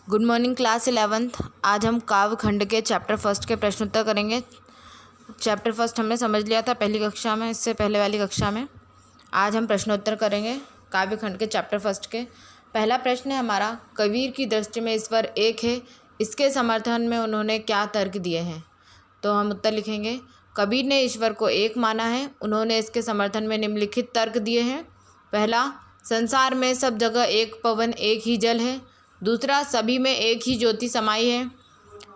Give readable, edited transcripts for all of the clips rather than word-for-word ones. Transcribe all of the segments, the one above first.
Good morning class 11th। आज हम काव्य खंड के चैप्टर फर्स्ट के प्रश्नोत्तर करेंगे। चैप्टर फर्स्ट हमने समझ लिया था पहली कक्षा में, इससे पहले वाली कक्षा में। आज हम प्रश्नोत्तर करेंगे काव्य खंड के चैप्टर फर्स्ट के। पहला प्रश्न है हमारा, कबीर की दृष्टि में ईश्वर एक है, इसके समर्थन में उन्होंने क्या तर्क दिए हैं। तो हम उत्तर लिखेंगे, कबीर ने ईश्वर को एक माना है, उन्होंने इसके समर्थन में निम्नलिखित तर्क दिए हैं। पहला, संसार में सब जगह एक पवन एक ही जल है। दूसरा, सभी में एक ही ज्योति समाई है।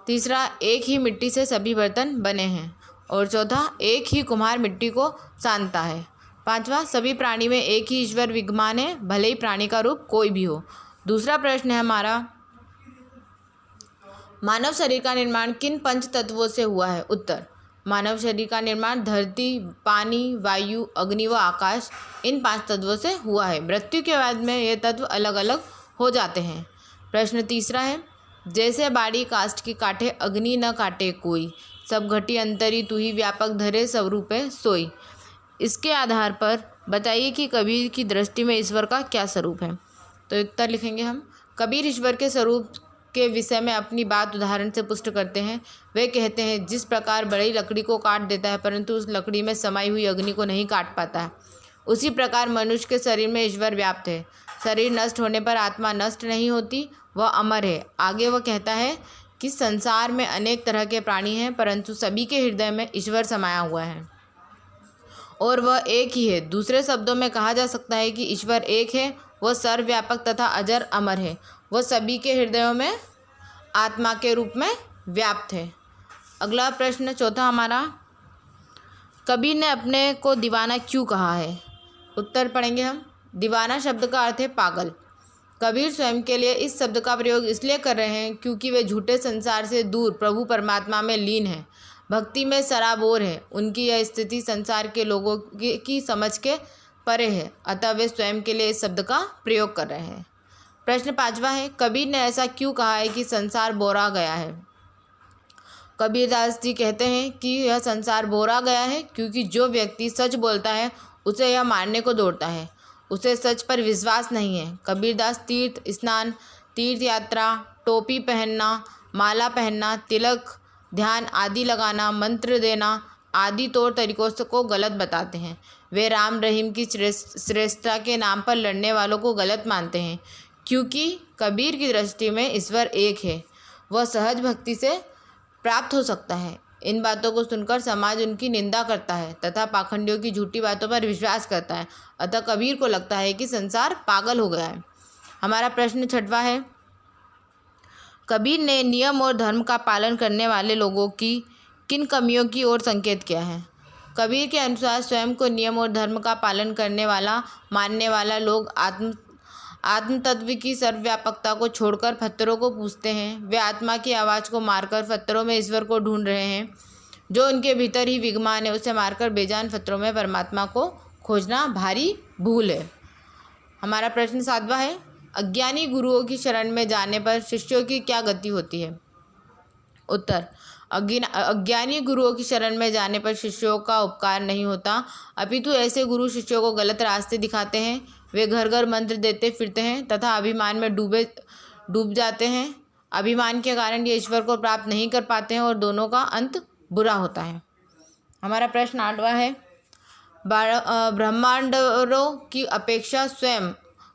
तीसरा, एक ही मिट्टी से सभी बर्तन बने हैं। और चौथा, एक ही कुम्हार मिट्टी को सानता है। पांचवा, सभी प्राणी में एक ही ईश्वर विद्यमान है, भले ही प्राणी का रूप कोई भी हो। दूसरा प्रश्न है हमारा, मानव शरीर का निर्माण किन पंच तत्वों से हुआ है। उत्तर, मानव शरीर का निर्माण धरती, पानी, वायु, अग्नि व आकाश, इन 5 तत्वों से हुआ है। मृत्यु के बाद में ये तत्व अलग अलग हो जाते हैं। प्रश्न तीसरा है, जैसे बाड़ी काष्ठ की काटे, अग्नि न काटे कोई, सब घटी अंतरी तू ही व्यापक धरे, सब रूपे सोई। इसके आधार पर बताइए कि कबीर की दृष्टि में ईश्वर का क्या स्वरूप है। तो उत्तर लिखेंगे हम, कबीर ईश्वर के स्वरूप के विषय में अपनी बात उदाहरण से पुष्ट करते हैं। वे कहते हैं, जिस प्रकार बड़ी लकड़ी को काट देता है परंतु उस लकड़ी में समाई हुई अग्नि को नहीं काट पाता है, उसी प्रकार मनुष्य के शरीर में ईश्वर व्याप्त है। शरीर नष्ट होने पर आत्मा नष्ट नहीं होती, वह अमर है। आगे वह कहता है कि संसार में अनेक तरह के प्राणी हैं, परंतु सभी के हृदय में ईश्वर समाया हुआ है और वह एक ही है। दूसरे शब्दों में कहा जा सकता है कि ईश्वर एक है, वह सर्वव्यापक तथा अजर अमर है, वह सभी के हृदयों में आत्मा के रूप में व्याप्त है। अगला प्रश्न चौथा हमारा, कबीर ने अपने को दीवाना क्यों कहा है। उत्तर पढ़ेंगे हम, दीवाना शब्द का अर्थ है पागल। कबीर स्वयं के लिए इस शब्द का प्रयोग इसलिए कर रहे हैं क्योंकि वे झूठे संसार से दूर प्रभु परमात्मा में लीन हैं, भक्ति में सराबोर है। उनकी यह स्थिति संसार के लोगों की समझ के परे है, अतः वे स्वयं के लिए इस शब्द का प्रयोग कर रहे हैं। प्रश्न पांचवा है, कबीर ने ऐसा क्यों कहा है कि संसार बोरा गया है। कबीरदास जी कहते हैं कि यह संसार बोरा गया है क्योंकि जो व्यक्ति सच बोलता है उसे यह मारने को दौड़ता है, उसे सच पर विश्वास नहीं है। कबीरदास तीर्थ स्नान, तीर्थ यात्रा, टोपी पहनना, माला पहनना, तिलक, ध्यान आदि लगाना, मंत्र देना आदि तौर तरीकों को गलत बताते हैं। वे राम रहीम की श्रेष्ठता के नाम पर लड़ने वालों को गलत मानते हैं, क्योंकि कबीर की दृष्टि में ईश्वर एक है, वह सहज भक्ति से प्राप्त हो सकता है। इन बातों को सुनकर समाज उनकी निंदा करता है तथा पाखंडियों की झूठी बातों पर विश्वास करता है, अतः कबीर को लगता है कि संसार पागल हो गया है। हमारा प्रश्न छठवां है, कबीर ने नियम और धर्म का पालन करने वाले लोगों की किन कमियों की ओर संकेत किया है। कबीर के अनुसार स्वयं को नियम और धर्म का पालन करने वाला मानने वाला लोग आत्म तत्व की सर्वव्यापकता को छोड़कर पत्थरों को पूजते हैं। वे आत्मा की आवाज़ को मारकर पत्थरों में ईश्वर को ढूंढ रहे हैं, जो उनके भीतर ही विद्यमान है। उसे मारकर बेजान पत्थरों में परमात्मा को खोजना भारी भूल है। हमारा प्रश्न सातवां है, अज्ञानी गुरुओं की शरण में जाने पर शिष्यों की क्या गति होती है। उत्तर, अज्ञानी गुरुओं की शरण में जाने पर शिष्यों का उपकार नहीं होता, अपितु ऐसे गुरु शिष्यों को गलत रास्ते दिखाते हैं। वे घर घर मंत्र देते फिरते हैं तथा अभिमान में डूब जाते हैं। अभिमान के कारण ये ईश्वर को प्राप्त नहीं कर पाते हैं और दोनों का अंत बुरा होता है। हमारा प्रश्न आठवां है, ब्रह्मांडों की अपेक्षा स्वयं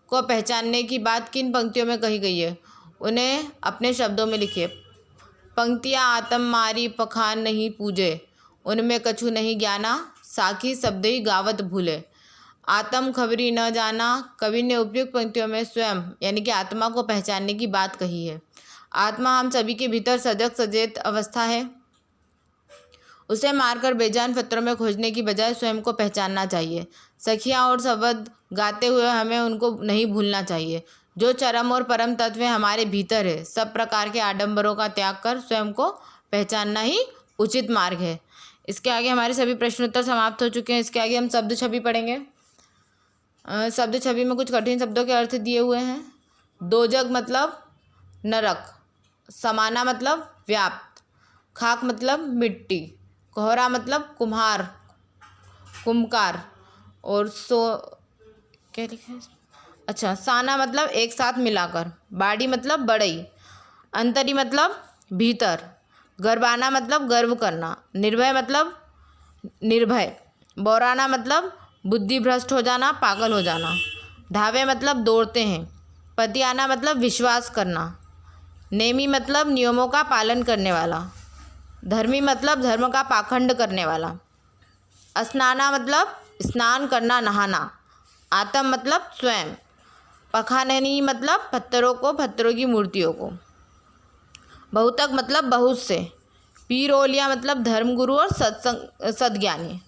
को पहचानने की बात किन पंक्तियों में कही गई है। उन्हें अपने शब्दों में लिखिए। पंक्तियाँ आत्म मारी पखान नहीं पूजे, उनमें कछु नहीं ज्ञाना, साखी शब्द ही गावत भूले। आत्म खबरी न जाना, कवि ने उपयुक्त पंक्तियों में स्वयं यानी कि आत्मा को पहचानने की बात कही है। आत्मा हम सभी के भीतर सजग सचेत अवस्था है, उसे मारकर बेजान पत्थरों में खोजने की बजाय स्वयं को पहचानना चाहिए। सखियाँ और शब्द गाते हुए हमें उनको नहीं भूलना चाहिए। जो चरम और परम तत्व हमारे भीतर है, सब प्रकार के आडंबरों का त्याग कर स्वयं को पहचानना ही उचित मार्ग है। इसके आगे हमारे सभी प्रश्नोत्तर समाप्त हो चुके हैं। इसके आगे हम शब्द छवि पढ़ेंगे। शब्द छवि में कुछ कठिन शब्दों के अर्थ दिए हुए हैं। दोजग मतलब नरक, समाना मतलब व्याप्त, खाक मतलब मिट्टी, कोहरा मतलब कुम्हार और क्या लिखा है, अच्छा, साना मतलब एक साथ मिलाकर, बाड़ी मतलब बड़ई, अंतरी मतलब भीतर। गर्वाना मतलब गर्व करना। निर्भय मतलब निर्भय। बौराना मतलब बुद्धि भ्रष्ट हो जाना, पागल हो जाना। धावे मतलब दौड़ते हैं। पतियाना मतलब विश्वास करना। नेमी मतलब नियमों का पालन करने वाला। धर्मी मतलब धर्म का पाखंड करने वाला। स्नाना मतलब स्नान करना, नहाना। आत्म मतलब स्वयं। पखाननी मतलब पत्थरों की मूर्तियों को। बहुतक मतलब बहुत से। पीर औलिया मतलब धर्मगुरु और सद्ज्ञानी।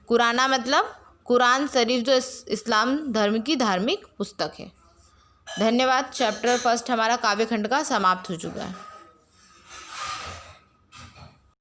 कुराना मतलब कुरान शरीफ जो इस्लाम धर्म की धार्मिक पुस्तक है। धन्यवाद। चैप्टर फर्स्ट हमारा काव्य खंड का समाप्त हो चुका है।